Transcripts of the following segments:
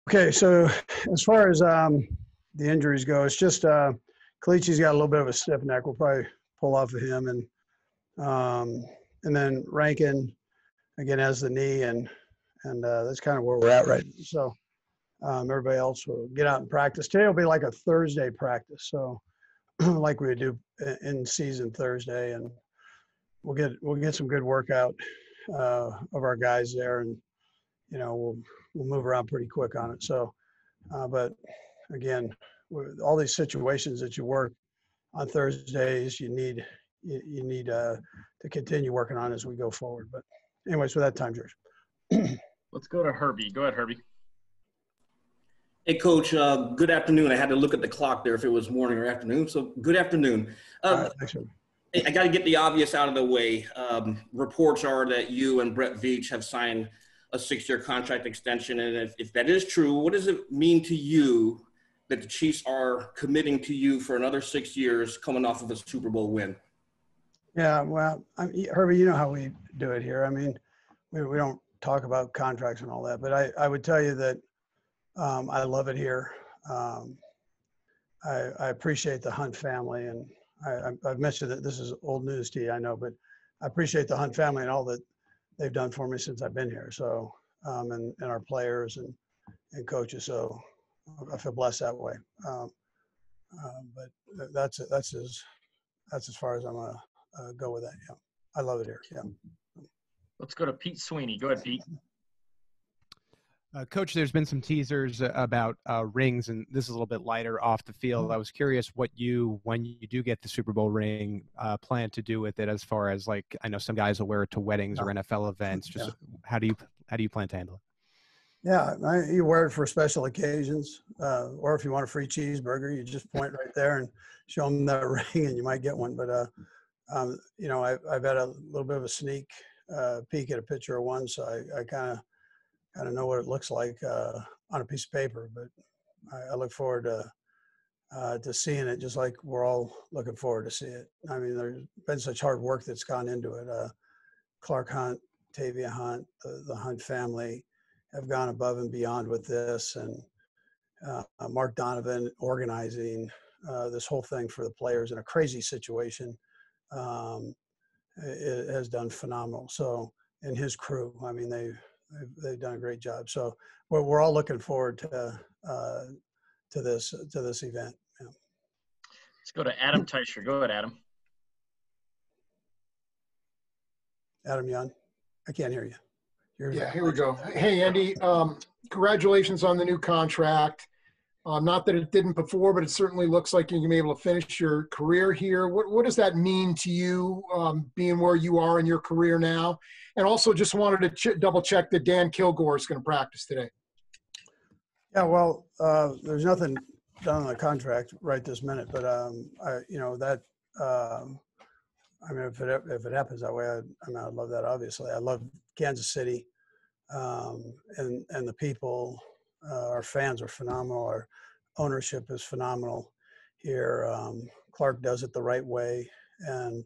Okay, so as far as the injuries go, it's just Kalichi's got a little bit of a stiff neck. We'll probably pull off of him, and then Rankin again has the knee, and that's kind of where we're at right now. So everybody else will get out and practice. Today will be like a Thursday practice, so like we would do in season Thursday, and we'll get some good workout of our guys there, and we'll move around pretty quick on it. So, but again, with all these situations that you work on Thursdays, you need to continue working on as we go forward. But anyways, with that time, George. Let's go to Herbie. Go ahead, Herbie. Hey, Coach. Good afternoon. I had to look at the clock there if it was morning or afternoon. So good afternoon. Right, thanks, I got to get the obvious out of the way. Reports are that you and Brett Veach have signed a 6-year contract extension. And if that is true, what does it mean to you that the Chiefs are committing to you for another 6 years coming off of a Super Bowl win? Yeah, well, Herbie, you know how we do it here. I mean, we don't talk about contracts and all that, but I would tell you that I love it here. I appreciate the Hunt family, and I've mentioned that this is old news to you, I know, but I appreciate the Hunt family and all that they've done for me since I've been here. So, and our players and coaches. So I feel blessed that way. But that's as far as I'm gonna go with that. Yeah, I love it here. Yeah. Let's go to Pete Sweeney. Go ahead, Pete. Coach, there's been some teasers about rings, and this is a little bit lighter off the field. I was curious what you, when you do get the Super Bowl ring, plan to do with it. As far as, like, I know some guys will wear it to weddings or NFL events. Just how do you plan to handle it? Yeah, you wear it for special occasions, or if you want a free cheeseburger, you just point right there and show them that ring, and you might get one. But I've had a little bit of a sneak peek at a picture of one, so I kind of know what it looks like on a piece of paper. But I look forward to seeing it, just like we're all looking forward to see it. I mean, there's been such hard work that's gone into it. Clark Hunt, Tavia Hunt, the Hunt family have gone above and beyond with this, and Mark Donovan organizing this whole thing for the players in a crazy situation. It has done phenomenal. So, and his crew, I mean, they've done a great job. So we're all looking forward to this event. Yeah. Let's go to Adam Teicher. Go ahead, Adam. Adam Young, I can't hear you. Yeah, here we go. Hey, Andy, congratulations on the new contract. Not that it didn't before, but it certainly looks like you're going to be able to finish your career here. What does that mean to you, being where you are in your career now? And also just wanted to double check that Dan Kilgore is going to practice today. Yeah, well, there's nothing done on the contract right this minute, but I mean, if it happens that way, I'd love that. Obviously, I love Kansas City, and the people. Our fans are phenomenal. Our ownership is phenomenal here. Clark does it the right way, and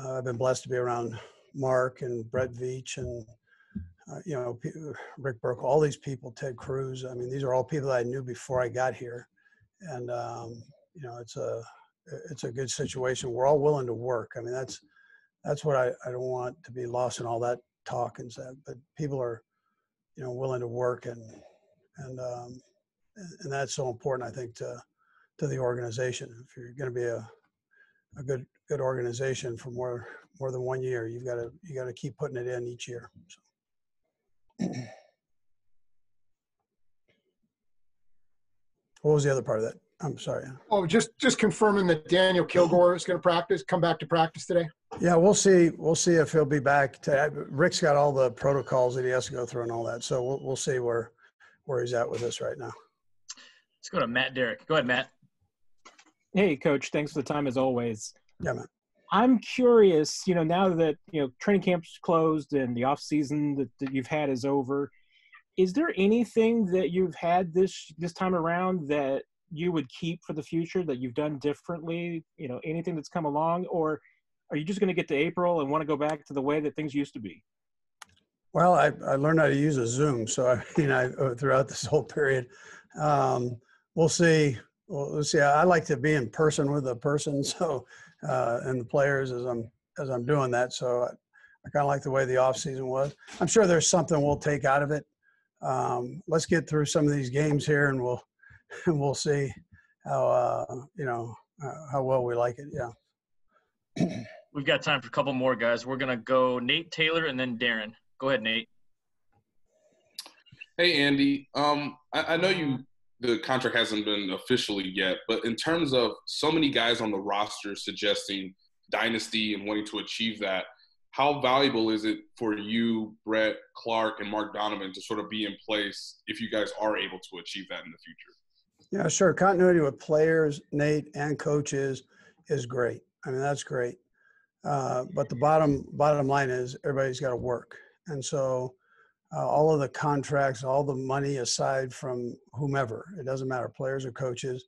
I've been blessed to be around Mark and Brett Veach and Rick Burke, all these people, Ted Cruz. I mean, these are all people that I knew before I got here, and it's a good situation. We're all willing to work. I mean, that's what I don't want to be lost in all that talk and stuff. But people are, willing to work, and that's so important, I think, to the organization. If you're going to be a good organization for more than 1 year, you got to keep putting it in each year. So. What was the other part of that? I'm sorry. Oh, just confirming that Daniel Kilgore is going to come back to practice today. Yeah, we'll see. We'll see if he'll be back today. Rick's got all the protocols that he has to go through and all that. So we'll see where he's at with this right now. Let's go to Matt Derrick. Go ahead, Matt. Hey, Coach. Thanks for the time as always. Yeah, man. I'm curious, now that, training camp's closed and the off season that you've had is over, is there anything that you've had this time around that you would keep for the future that you've done differently, anything that's come along, or are you just going to get to April and want to go back to the way that things used to be? Well, I learned how to use a Zoom, so throughout this whole period, we'll see. We'll see. I like to be in person with the person, so and the players as I'm doing that. So I kind of like the way the off season was. I'm sure there's something we'll take out of it. Let's get through some of these games here, and we'll see how how well we like it. Yeah. We've got time for a couple more guys. We're gonna go Nate Taylor and then Darren. Go ahead, Nate. Hey, Andy. I know the contract hasn't been officially yet, but in terms of so many guys on the roster suggesting dynasty and wanting to achieve that, how valuable is it for you, Brett, Clark, and Mark Donovan to sort of be in place if you guys are able to achieve that in the future? Yeah, sure. Continuity with players, Nate, and coaches is great. I mean, that's great. But the bottom line is everybody's got to work. And so all of the contracts, all the money aside from whomever, it doesn't matter, players or coaches,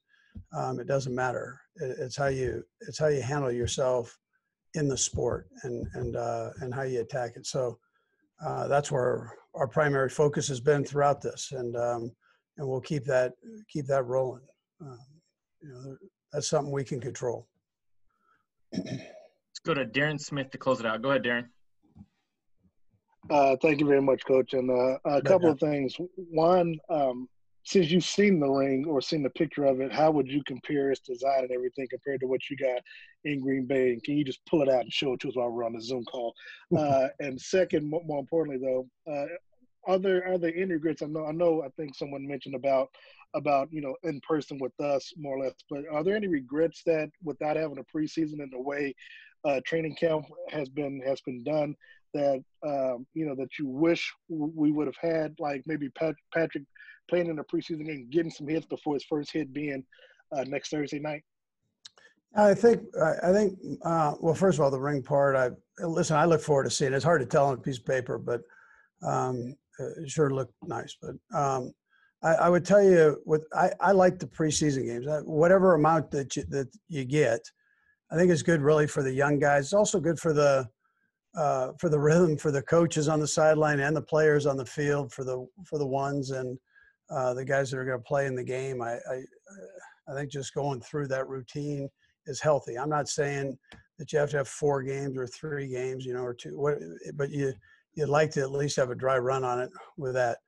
it doesn't matter. It's how you handle yourself in the sport and how you attack it. So that's where our primary focus has been throughout this, and we'll keep that rolling. That's something we can control. Let's go to Darren Smith to close it out. Go ahead, Darren. Thank you very much, Coach. And a couple of things. One, since you've seen the ring or seen the picture of it, how would you compare its design and everything compared to what you got in Green Bay? And can you just pull it out and show it to us while we're on the Zoom call? And second, more importantly, though, are there any regrets? I think someone mentioned about in person with us more or less, but are there any regrets that without having a preseason and the way training camp has been done that that you wish we would have had, like maybe Patrick playing in the preseason game, getting some hits before his first hit being next Thursday night? I think well, first of all, the ring part, I look forward to seeing it. It's hard to tell on a piece of paper, but it sure looked nice. But I would tell you I like the preseason games. Whatever amount that you get, I think it's good really for the young guys. It's also good for the rhythm, for the coaches on the sideline and the players on the field, for the ones and the guys that are going to play in the game. I think just going through that routine is healthy. I'm not saying that you have to have 4 games or 3 games, or 2, but you'd like to at least have a dry run on it with that.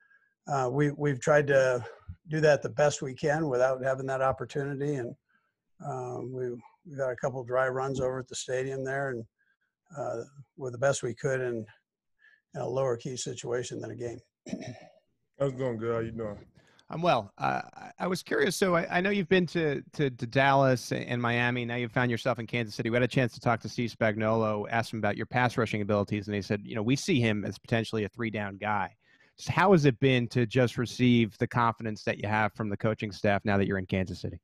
We've tried to do that the best we can without having that opportunity, and we've got a couple of dry runs over at the stadium there, and we're the best we could in a lower key situation than a game. I was doing good. How you doing? I'm well. I was curious. So I know you've been to Dallas and Miami. Now you've found yourself in Kansas City. We had a chance to talk to Steve Spagnuolo, asked him about your pass rushing abilities, and he said, we see him as potentially a 3-down guy. So how has it been to just receive the confidence that you have from the coaching staff now that you're in Kansas City?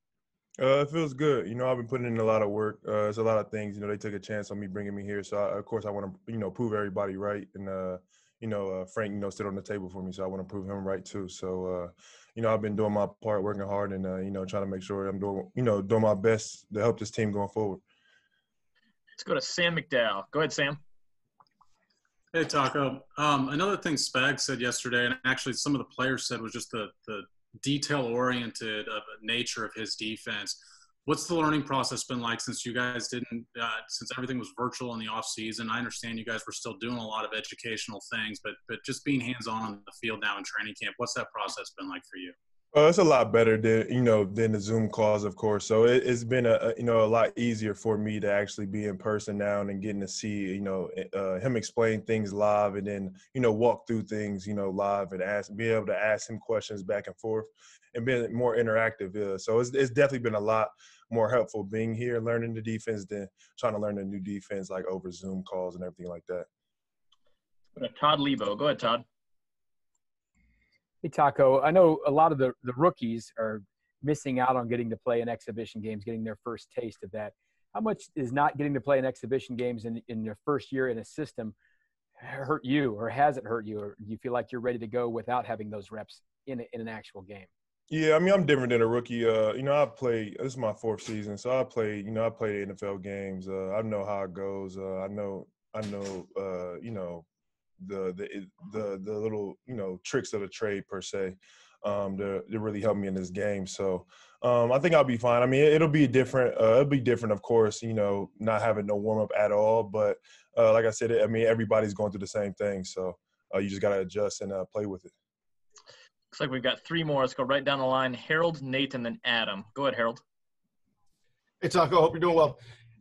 It feels good. I've been putting in a lot of work. There's a lot of things. They took a chance on me bringing me here. So, of course, I want to, prove everybody right. And, Frank, stood on the table for me. So I want to prove him right, too. So, I've been doing my part, working hard, and, trying to make sure I'm doing my best to help this team going forward. Let's go to Sam McDowell. Go ahead, Sam. Hey, Taco. Another thing Spag said yesterday, and actually some of the players said, was just the detail-oriented nature of his defense. What's the learning process been like since you guys since everything was virtual in the off season? I understand you guys were still doing a lot of educational things, but just being hands-on on the field now in training camp, what's that process been like for you? It's a lot better than the Zoom calls, of course. So it's been a lot easier for me to actually be in person now and getting to see him explain things live, and then walk through things live and be able to ask him questions back and forth and being more interactive. So it's definitely been a lot more helpful being here, learning the defense, than trying to learn a new defense like over Zoom calls and everything like that. Todd Lebo. Go ahead, Todd. Hey, Taco, I know a lot of the rookies are missing out on getting to play in exhibition games, getting their first taste of that. How much is not getting to play in exhibition games in your first year in a system hurt you, or has it hurt you, or do you feel like you're ready to go without having those reps in an actual game? Yeah, I'm different than a rookie. I play. This is my 4th season, so I play the NFL games. I know how it goes. I know the little, you know, tricks of the trade per se, to really help me in this game. So I think I'll be fine. I mean, it'll be different. It'll be different, of course, you know, not having no warm up at all. But like I said, I mean, everybody's going through the same thing. So you just got to adjust and play with it. Looks like we've got 3 more. Let's go right down the line. Harold, Nate, and then Adam. Go ahead, Harold. Hey, Taco. Hope you're doing well.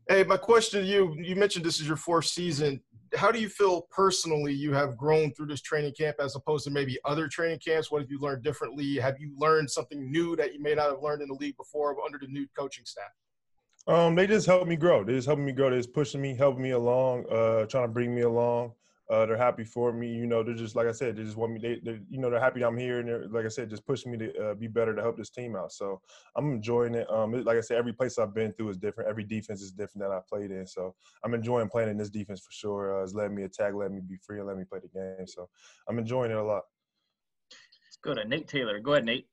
Hey, my question to you, you mentioned this is your 4th season. How do you feel personally you have grown through this training camp as opposed to maybe other training camps? What have you learned differently? Have you learned something new that you may not have learned in the league before under the new coaching staff? They just helped me grow. They're just pushing me, helping me along, trying to bring me along. They're happy for me. You know, they're just, like I said, they just want me. They're happy I'm here, and they're, like I said, just pushing me to be better to help this team out. So I'm enjoying it. Like I said, every place I've been through is different. Every defense is different that I played in. So I'm enjoying playing in this defense for sure. It's letting me attack, letting me be free, and letting me play the game. So I'm enjoying it a lot. Let's go to Nate Taylor. Go ahead, Nate.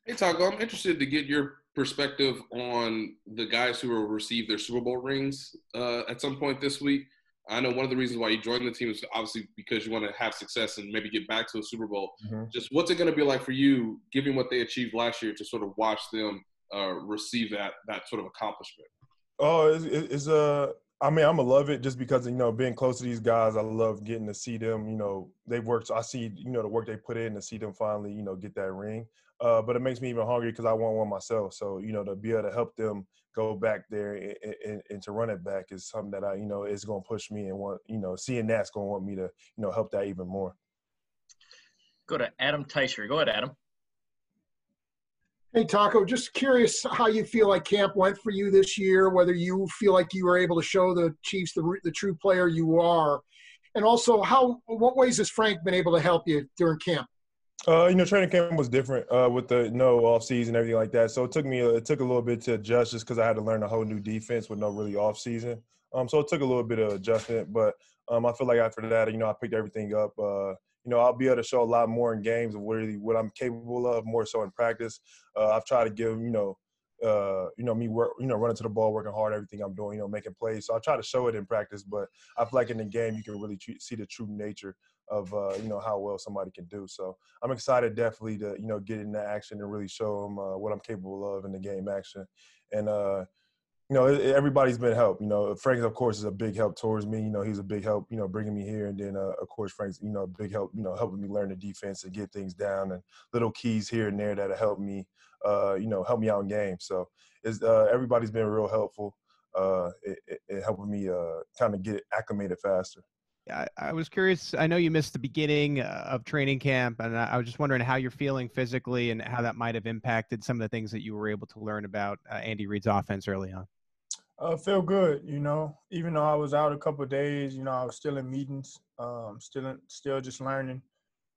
Hey, Taco, I'm interested to get your perspective on the guys who will receive their Super Bowl rings at some point this week. I know one of the reasons why you joined the team is obviously because you want to have success and maybe get back to the Super Bowl. Mm-hmm. Just what's it going to be like for you, given what they achieved last year, to sort of watch them receive that sort of accomplishment? Oh, I mean, I'm gonna love it just because, you know, being close to these guys, I love getting to see them. You know, they've worked. So I see, you know, the work they put in to see them finally, you know, get that ring. But it makes me even hungry because I want one myself. So, you know, to be able to help them go back there and to run it back is something that you know, is going to push me and want, you know, seeing that's going to want me to, you know, help that even more. Go to Adam Teicher. Go ahead, Adam. Hey, Taco, just curious how you feel like camp went for you this year, whether you feel like you were able to show the Chiefs the true player you are. And also, what ways has Frank been able to help you during camp? You know, training camp was different with the no off season and everything like that. So it took a little bit to adjust just because I had to learn a whole new defense with no really off season. So it took a little bit of adjustment, but I feel like after that, you know, I picked everything up. You know, I'll be able to show a lot more in games of what I'm capable of, more so in practice. I've tried to give, you know, me work, you know, running to the ball, working hard, everything I'm doing, you know, making plays. So I try to show it in practice, but I feel like in the game you can really see the true nature of, you know, how well somebody can do. So I'm excited definitely to, you know, get in that action and really show them what I'm capable of in the game action. And, you know, everybody's been help. You know, Frank, of course, is a big help towards me. You know, he's a big help, you know, bringing me here. And then, of course, Frank's, you know, a big help, you know, helping me learn the defense and get things down and little keys here and there that help me, you know, help me out in games. So everybody's been real helpful in helping me kind of get acclimated faster. I was curious. I know you missed the beginning of training camp, and I was just wondering how you're feeling physically and how that might have impacted some of the things that you were able to learn about Andy Reid's offense early on. Feel good, you know. Even though I was out a couple of days, you know, I was still in meetings, still just learning,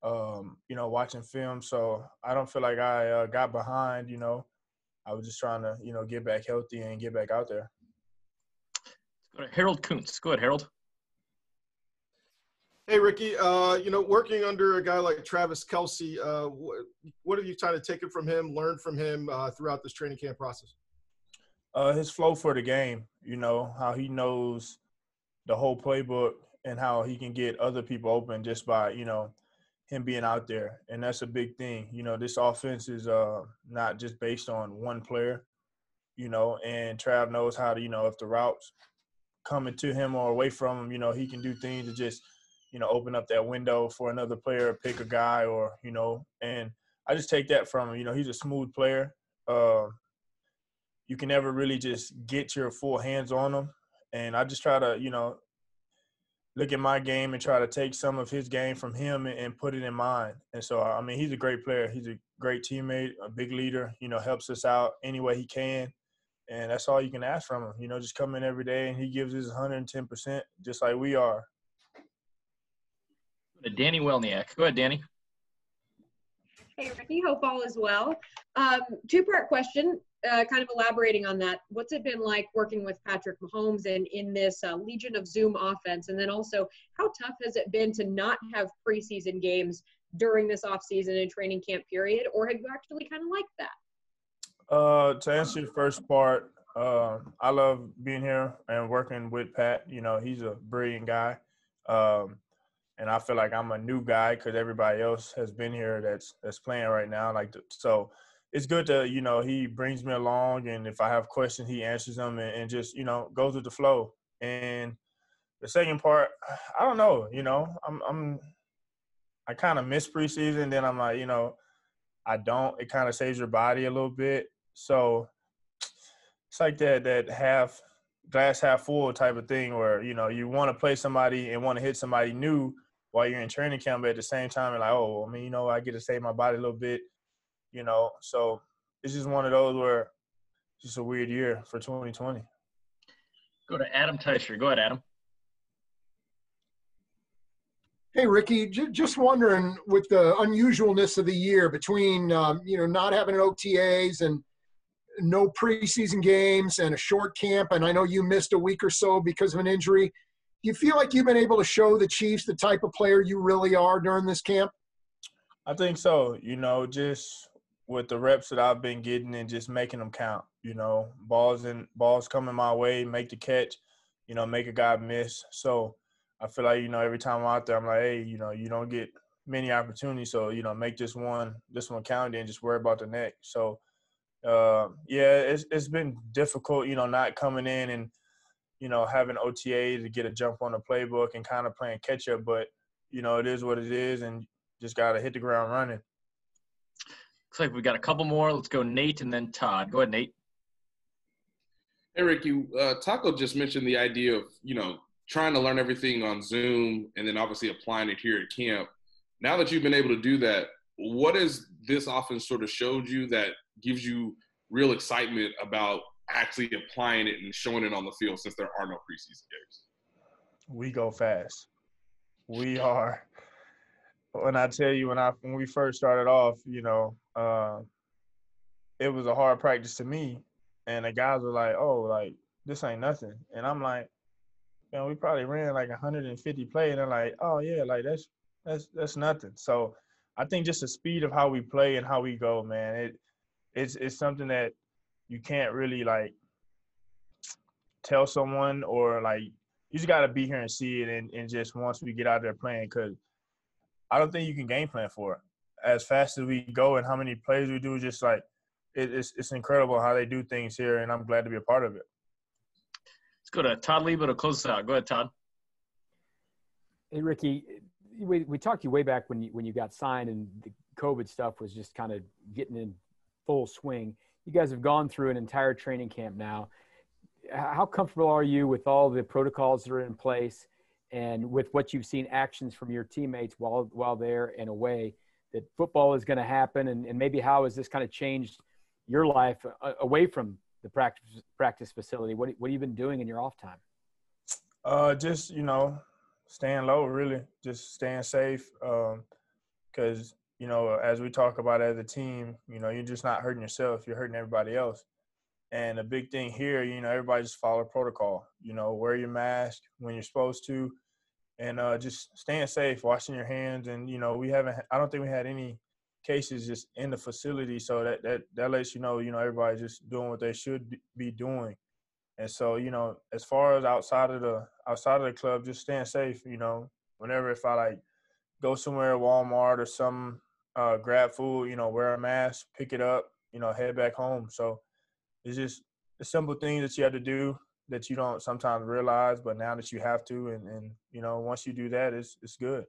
you know, watching film. So I don't feel like I got behind, you know. I was just trying to, you know, get back healthy and get back out there. Go to Harold Kuntz. Go ahead, Harold. Hey, Ricky, you know, working under a guy like Travis Kelce, what have you tried to take it from him, learn from him throughout this training camp process? His flow for the game, you know, how he knows the whole playbook and how he can get other people open just by, you know, him being out there. And that's a big thing. You know, this offense is not just based on one player, you know, and Trav knows how to, you know, if the routes coming to him or away from him, you know, he can do things to just, you know, open up that window for another player, pick a guy or, you know, and I just take that from him. You know, he's a smooth player. You can never really just get your full hands on him. And I just try to, you know, look at my game and try to take some of his game from him and put it in mine. And so, I mean, he's a great player. He's a great teammate, a big leader, you know, helps us out any way he can. And that's all you can ask from him. You know, just come in every day and he gives his 110% just like we are. Danny Welniak. Go ahead, Danny. Hey, Ricky. Hope all is well. Two-part question, kind of elaborating on that. What's it been like working with Patrick Mahomes and in this Legion of Zoom offense? And then also, how tough has it been to not have preseason games during this offseason and training camp period? Or have you actually kind of liked that? To answer your first part, I love being here and working with Pat. You know, he's a brilliant guy. and I feel like I'm a new guy because everybody else has been here that's playing right now. So it's good to, he brings me along, and if I have questions, he answers them and just, goes with the flow. And the second part, I don't know, I kind of miss preseason. Then I'm like, I don't. It kind of saves your body a little bit. So it's like that glass half full type of thing where, you want to play somebody and want to hit somebody new while you're in training camp, but at the same time, you're like, oh, I mean, I get to save my body a little bit, So it's just one of those where it's just a weird year for 2020. Go to Adam Teicher. Go ahead, Adam. Hey, Ricky, just wondering, with the unusualness of the year between, not having OTAs and no preseason games and a short camp, and I know you missed a week or so because of an injury, do you feel like you've been able to show the Chiefs the type of player you really are during this camp? I think so, just with the reps that I've been getting and just making them count, balls coming my way, make the catch, make a guy miss. So I feel like, every time I'm out there, I'm like, hey, you don't get many opportunities. So, make this one count and just worry about the next. So, it's been difficult, not coming in and, having OTA to get a jump on the playbook and kind of playing catch up. But, it is what it is, and just got to hit the ground running. Looks like we got a couple more. Let's go Nate and then Todd. Go ahead, Nate. Hey, Ricky, Taco just mentioned the idea of, trying to learn everything on Zoom and then obviously applying it here at camp. Now that you've been able to do that, what has this offense sort of showed you that gives you real excitement about actually applying it and showing it on the field since there are no preseason games? We go fast. We are. When I tell you, when we first started off, it was a hard practice to me, and the guys were like, "Oh, like this ain't nothing," and I'm like, we probably ran like 150 plays, and they're like, "Oh yeah, like that's nothing." So I think just the speed of how we play and how we go, man, it's something that you can't really like tell someone, or like you just got to be here and see it, and just once we get out there playing, because I don't think you can game plan for it. As fast as we go and how many plays we do, just like it's incredible how they do things here, and I'm glad to be a part of it. Let's go to Todd Lebo to close us out. Go ahead, Todd. Hey, Ricky, we talked to you way back when you got signed and the COVID stuff was just kind of getting in full swing. You guys have gone through an entire training camp now. How comfortable are you with all the protocols that are in place and with what you've seen actions from your teammates while there and away, that football is going to happen? And maybe how has this kind of changed your life away from the practice facility? What have you been doing in your off time? Just, staying low, really, just staying safe. Because, as we talk about as a team, you're just not hurting yourself, you're hurting everybody else. And a big thing here, everybody just follow protocol, wear your mask when you're supposed to, and just staying safe, washing your hands. And, I don't think we had any cases just in the facility. So that lets everybody just doing what they should be doing. And so, as far as outside of the club, just staying safe, whenever, if I like go somewhere, Walmart or some, grab food, wear a mask, pick it up, head back home. So it's just the simple things that you have to do that you don't sometimes realize, but now that you have to, and once you do that, it's good.